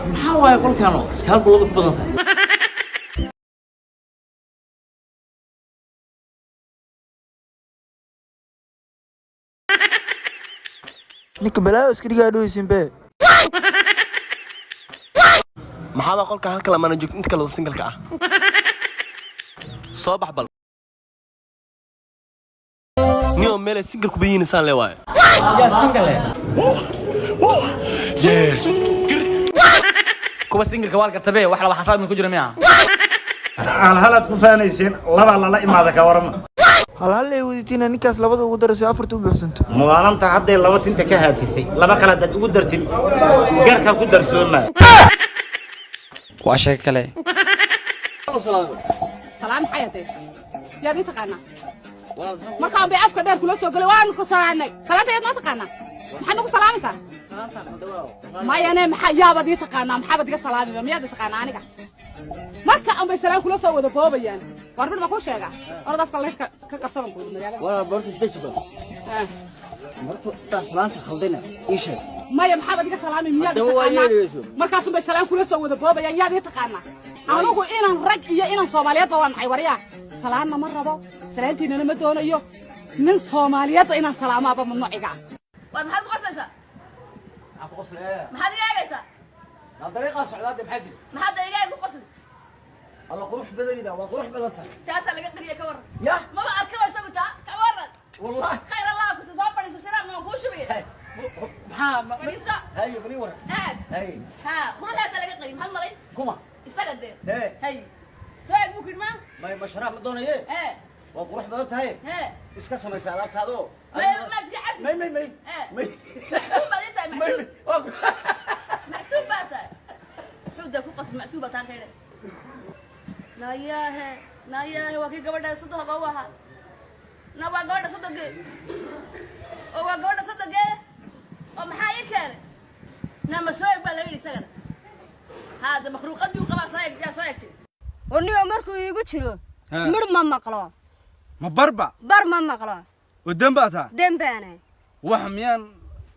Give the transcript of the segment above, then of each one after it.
محاوى يقول كانوا هالقلوب بدنها ninka balaa iskariga dhooysin be maxaa qolka halka la mana joogto inta kale single ka ah soo bax bal niyo meel single ku bayeen san leewaay يا سنجل yes كوبا سنجل كوال كرتبه wax la xasaab min ku jira miya hal halad ku faanaysin laba la imaada ka waran hal hal ay waditina ninkaas labada ugu darasay afarta u buuxsanto maalinta hadday laba tinta ka haatisay laba kala dad ugu dartin garka ku darsooma waa shay kale salaam xayatay yaa di taqaana markaan bay afka dheer kula soo galay waan ku salaanay salaanteed ma taqaana maxaad ku salaamaysaa ma yana maxaa yaaba di taqaana maxaa bad iga salaamay miyaad taqaana aniga marka aan bay salaam kula soo wada koobayaan warbil ma ku sheega orad afka la ka qabsan ku magaalada wala boortis dajba marka ta salaanta khaldina ii sheeg maya maxaa bad iga salaamay miyaad taqaana markaas bay salaam kula soo wada koobayaan yaad taqaana anigu inaan rag iyo inaan Soomaaliyeed waan maxay wariya salaamna ma rabo salaantiina ma doonayo nin Soomaaliyeed inaan salaamaaba mamnuuciga waa maxaad ku qoslaysaa aku qoslay maxaad iga la dariiqa socdaad maxaad iga ku qosl alla qurux badanida waa qurux badanta taasa laga qariya ka war ya ma baad ka waysan ta ka waran wallahi khayr allah ku soo fadhiiso shiraan ma ku shubiye maxaa marisa hayo bani war hay ha quraxaasa laga qariy maxaad malay kuma isaga deer hay saay buu kidma may mashraab ma doonaye waa qurux badan tahay iska samaysa alaabtaado ma iska cafi may maxsuub baad inta maxsuub baad xuda ku qas maxsuub baad tahay naayahe waa kii gabadha saddex oo waha na waa gabadha saddex oo waa gabadha saddex oo maxaa ii keenay na masooy baa la yiri sagana hada makhluuqadii uu qabaa saayid yaa saayid ونيو مركو يجو شنو؟ مر ما مقلا. ما بربع. بر ما مقلا. ودم بعتها. دم بانه. وحميان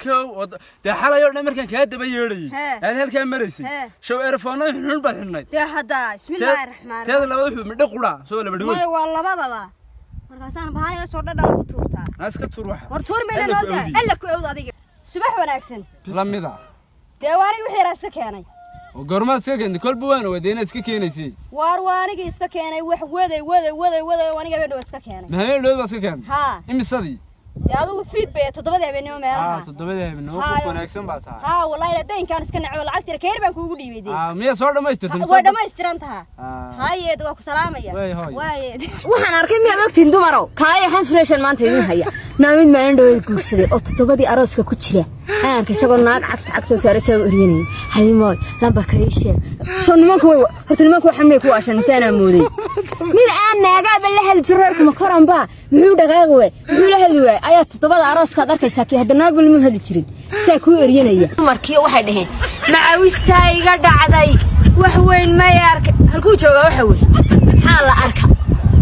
كو ده حلا يورنا مركان كهاد بيجري. هذا هالكلام مريسي. شو إرفانا هنون بعدين. ده هذا بسم الله الرحمن الرحيم. هذا لو يحب مدة قرا سو ولا بدو. ما والله ما مركزان بهاني صورنا دار كتورتا. ناس كتروح. ورتور من النودا. إلا كويود هذيك. صباح ولا أحسن. لم يضع. ده واري وحراسك يعني. وقرمات سكن كل بوان ودينا سكينيسي واري اسككيني وح ودا واني قبل اسككيني ما هي لو سكن ها امي صدي هذا فيد بيت تضبط بيني وميرها تضبط بيني وناكسن باتا ها والله دين كان اسكن عول لعقتي كير بان كوغو ديبيدي ميا سو دمايسترتم waa dhamaystirantaha hayeed waa ku salaamaya waayeed waxaan arkay miyaad ogtiin dumaro kaaya han freshan maanta idin haya naamid maalan dhaweyd guursaday oo todobadii arooska ku jira aan arkay isagoo naag cagta saaray soo uriyeenay haymoy lambarka ii sheeg soo nimanku waxaan may ku aashanaysan mooday mid aan naagaaba la hel jireerku ma koranba wuxuu dhaqaaq way wuxuu la heli way ayaa todobada arooska arkaysaa kii hadda naag balmu heli jirin saa ku uriyeenaya dumarkii waxay dhaheen macawiska iga dhacday wax weyn ma yarka halku jooga waxa weyn xal la arka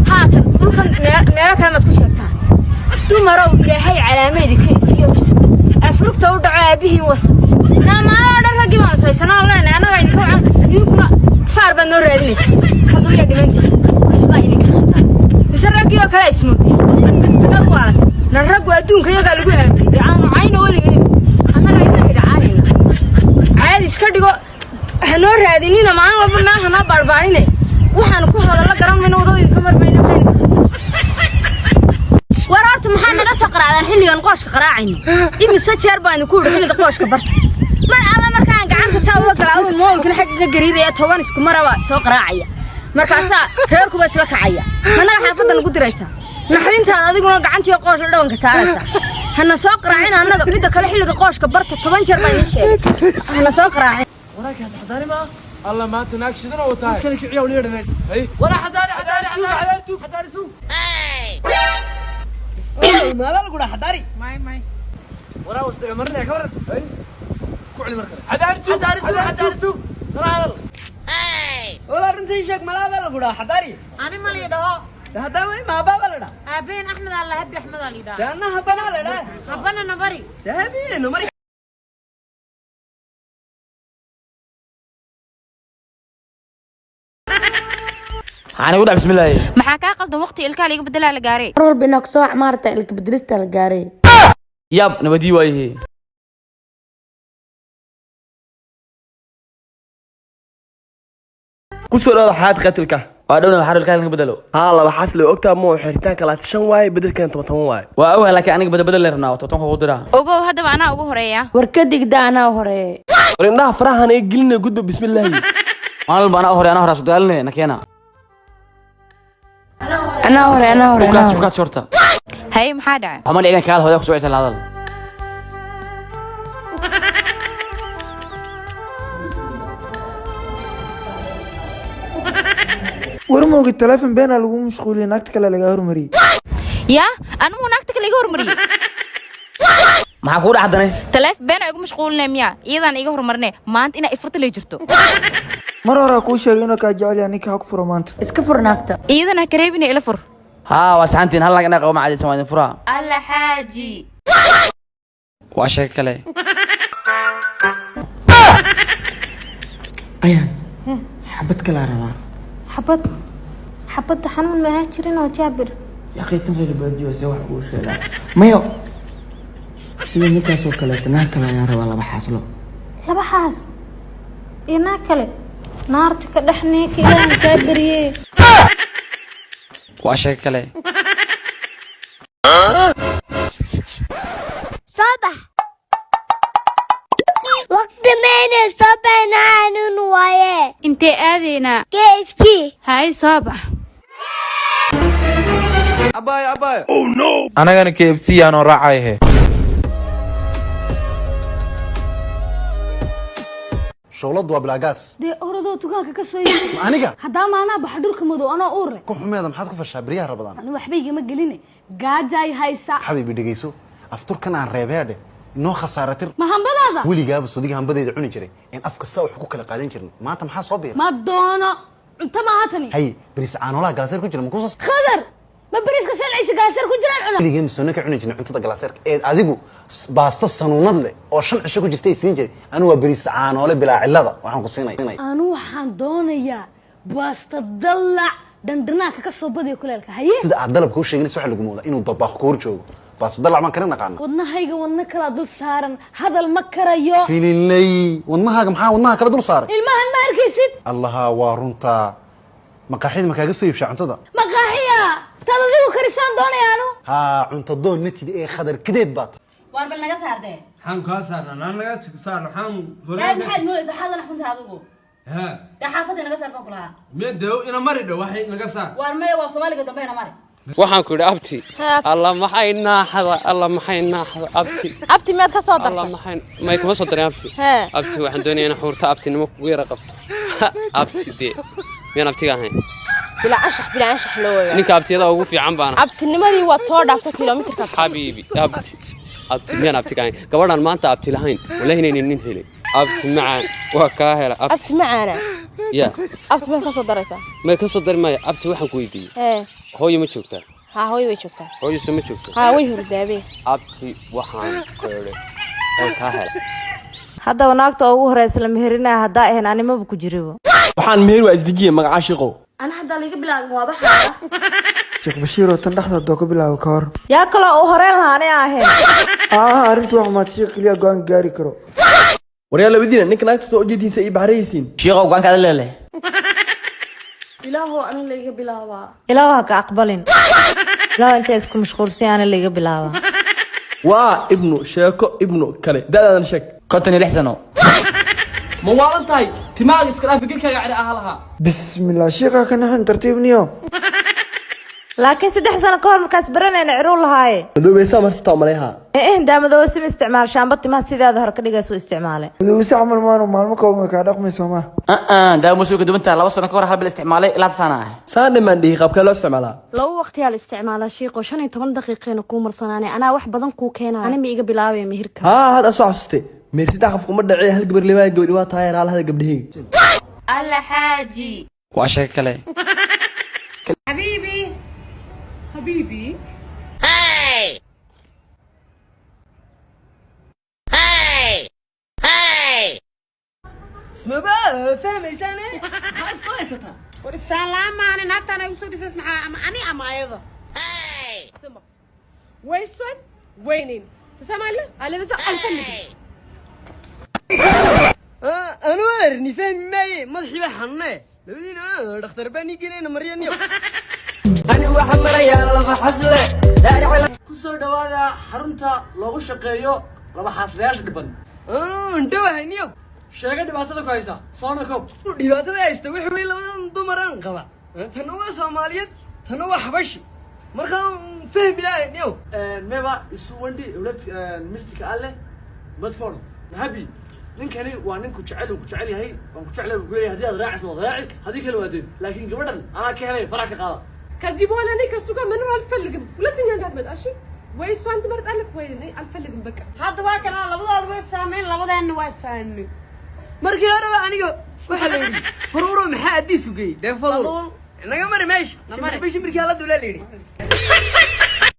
haatan dhulkan meelo kale mad ku sheegtaa dumarow ilaahay calaameedii ka ifiyo jista afrugta u dhaco aabihii wasa naamaala dharagii baan soo sanaa leenay anaga idinka wacan idinkuna faar baan noo raadinaysa haduu ya dhimantii waxba idinka khataa bisaragii oo kale ismoodi dad waalad narragu adduunka iyaga lagu aaminay aan ayna waligeey anaga idinka dhacaanayna caadi iska dhigo hanoo raadinina maalin walba meel hanoo barbaarine waxaan ku hadalla garan mayno wadooyin ka marmayno waraarta maxaa naga soo qaraacdan xilligan qooshka qaraacayno imise jeer baan ku yiri xilliga qooshka barta mar alla markaan gacanta saa uga galaawo moolkan xagga gariidaya 10 isku maraba soo qaraacaya markaasa reerku baa isla kacaya anaga xaafadda lagu diraysa naxrintaada adiguna gacantii qoosh dhawanka saaraysa hana soo qaraacin anaga midda kale xilliga qooshka barta 10 jeer baan sheegay hana soo qaraacin وراك حضاري ما الله ما تناقشنا وتاي كلك عيال يرنس اي ولا حضاري تو ما لا نقول حضاري ماي ورا واستمرنا كور اي كوعلي مركز حضاري تو ترى ولا رنتي شك ما لا نقول حضاري ani ma liidho حضاري ما بابا لنا abeen ahmed allah habbi ahmed ali da لأنه هبنا لنا habana nabari هذه نمر أنا أقول بسم الله maxaa kaa qaldan waqti ilkaha laga bedelaa la gaaray mar walba inaad soo cmaarta ilka bedelista la gaaray ياب نبدي وايه kusoo dhawaada xaad qatilka وأدونا حرر الكلام اللي بدلوا laba xaas loo ogtaa ma xiritaanka 25 waaye bedelkan 10 waaye وأوه لكن أنا بدل لرنا وتطون خضرة ogow haddaba anaa ugu horeeya warkadigda anaa hore warindhaha farahan ay gelinay gudba bismillaahi أنا هوري سودالنا نكينا anaa hore وكات شرطة haye maxaa dhacay هم اللي كان هذا خشوع هذا warmooga telefoon beenaa lagu mashquuliyay naagta kale laga hormariyay yaa anigu naagta kale iga hormariyay maxaa ku dhacday telefoon been ay ugu mashquulinay miya iyadan iga hormarnay maanta ina ifurta lay jirto mar hore ku sheegay inuu ka jecel yahay ninka xog furo maanta iska fur naagta iyadana kareebina ila fur ها واسعنتين هلا أنا قوم عادي سوين فرا alla xaaji واشيك كله ayaan xabad kala rabaa xabad xanuun ma jirin oo jaabir yaqaytan reer baadiyo si wax uu sheegay mayo sida ninkaas oo kale naag kale ayaa rabaa laba xaaslo laba xaas iyo naag kale naarta ka dhaxnee ka ilaahay ka bariyay واشيك كله صباح وقت مين صباح نعنون وياه intee aadaynaa KFC haye soo bax abay oh no anagana KFC yaano raacayhe shawlad waa bilagaas dee orodoo tukaanka ka soo yimi aniga hadaa maanaa bax dhulka madow anoo uure ku xumeeda maxaad ku fashaa bariyaha rabadaan ani waxba igama geline gaajay haysa xabiibi dhageyso afturkan aan reebeedhe inoo khasaaratir ma hambadaada weligaaba sodiga hambadeeda cuni jiray in afka saa wax ku kala qaadan jirnay maanta maxaa soo biiray ma doono cunto maaha tani hay baris caanoolaha galaaseer ku jira ma kuusas khadar ma bariiska shalciisa galaaseer ku jiraan cuna weligay misoona ka cuni jirnay cuntada galaaseerka ee adigu baasta sanuunad leh oo 5 cisho ku jirtay siin jiray anu waa baris caanoole bilaa cilada waxaan ku siinay anu waxaan doonayaa baasta dalac dandhanaanka ka soo badiyo kuleelka haye sida aad dalabka u sheeganayso waxa lagu moodaa inuu dabaaq ku hor joogo baasta dalac ma karin naqaan wadnahayga wadna kala dul saaran hadal ma karayo fililay wadnahaaga maxaa wadnaha kala dul saaray ilmahan ma arkaysid allaha waa runta maqaaxida ma kaaga soo iibshaa cuntada maqaaxiya tad adigu karisaan doonayaanu haa cunto doon natida ee khadar kadeed baad waar bal naga saardee waxaan kaa saarnaa naan naga saar waxaan maxaad moodaysaa xaad wanaagsantahay adigu dee xaafadda naga saarfan ku lahaa mee dew ina mari dhow waxay naga saar waar maya waa soomaaliga dambe ina mari waxaan ku yidhi abti alla maxay naaxada abti miyaad ka soo dartay may kuma soo darin abti abti waxaan doonayaa inaan xuurta abtinimo kugu yara qabto abti dee miyaan abtiga ahayn bilaa anshax loo wayaa ninka abtiyada ugu fiican baana abtinimadii waad soo dhaaftay kilomitirkaas xabiibi abti miyaan abtiga ahayn gabadhaan maanta abti lahayn wallahi inaynan nin helin abti macaan waa kaa hela abti macaana ya abti miyaad ka soo daraysaa may ka soo dari maayo abti waxaan ku weydiiyey hooyo ma joogtaa haa hooyo way joogtaa hooyo soo ma joogtaa haa way hurdaabe abti waxaan ku idhi oo kaa hela haddaba naagta ugu horeysa la meherinaha haddaa ahayn animaba ku jiribo waxaan meher waa isdejiye magacaa shiqow ana haddaa laga bilaabin waa baxaada sheekh bashiir oo tan dhexda doo ka bilaabo ka hor yaa kaloo uu horeyn lahaa ani ahayn arrintu wax maad sheekh kaliya go'aan gaari karo waryaa labadiina ninka naagta soo ujeediisa ii baxraysiin shiiqow go'aankaada leeleh ilaahow ana layga bilaabaa ilaahow ha ka aqbalin ilaahow intay isku mashquulsan ana layga bilaabaa waa ibnu sheeko ibnu kale da'daadan sheeg 56 sano ma waalan tahay timaaga iska dhaaf fikirkaaga ciri aha lahaa bismillah sheekha ka naxin tartiibniyo laakiin 3 sano ka hor markaas baranayna ciruu lahaaye madoobaysa marstaa maleeha daa madoobaysa ma isticmaal shaamba timaha sidaada hore ka dhigayso isticmaale madoobaysa camal maano maalmo kooban ka dhaqmayso ma daa musuuga dubanta 2 sano ka hor hal bil isticmaalay ilaa sana saande man dhihi qabka loo isticmaalaa laba waqti hal isticmaalaa shiiqo 15 daqiiqeena ku marsanaanay anaa wax badan ku keenaa ani ma iga bilaabay meherka hada soo xasuustay meer saddex qof kuma dhacay hal gabar leeyahay gabadhi waa taayir hal hada gabdhihiga alla xaaji waa shay kale حبيبي اسمه بقى فاهم إنسانه خلاص كويسة والسلام أنا ناتنا يوسف اسمها أنا أما أيضا سمع ويسود وينين تسمع له على نزع الفلك أنا ولا رني فاهم ماي ما تحب حنة لودينا دكتور بني كنا مريان يوم أنا واحد مريان لما حصله لا على كسر دوادا حرمتا لوغو شقيو لما حصلياش دبن أنت واحد يوم sheega dhibaatada ku haysa soona koob dhibaatada haysta wixii way labadan dumaran qaba tan waa Soomaaliyeed tan waa Xabashi marka fahmi lahayn yow meba isu wandi dawlad mistika alle madfon habi ninkani waa ninku jecel uu ku jecel yahay waan ku jecel uu leeyahay hadii aad raaciso wad raaci hadii kale waadeen laakiin gabadhan ana ka helay farax ka qaada كذبوا لنا كسوق من الفلق ولا تنين قاعد مداشي ويس وانت مرت قالك وين الفلق بك هذا واكل انا لبضاد ويس فاهمين لبضين ويس فاهمين markii hore aniga waxa la yiri furuuro maxaa adiis ku geeyay de fadul naga mari meesh markii la dulaa la yiri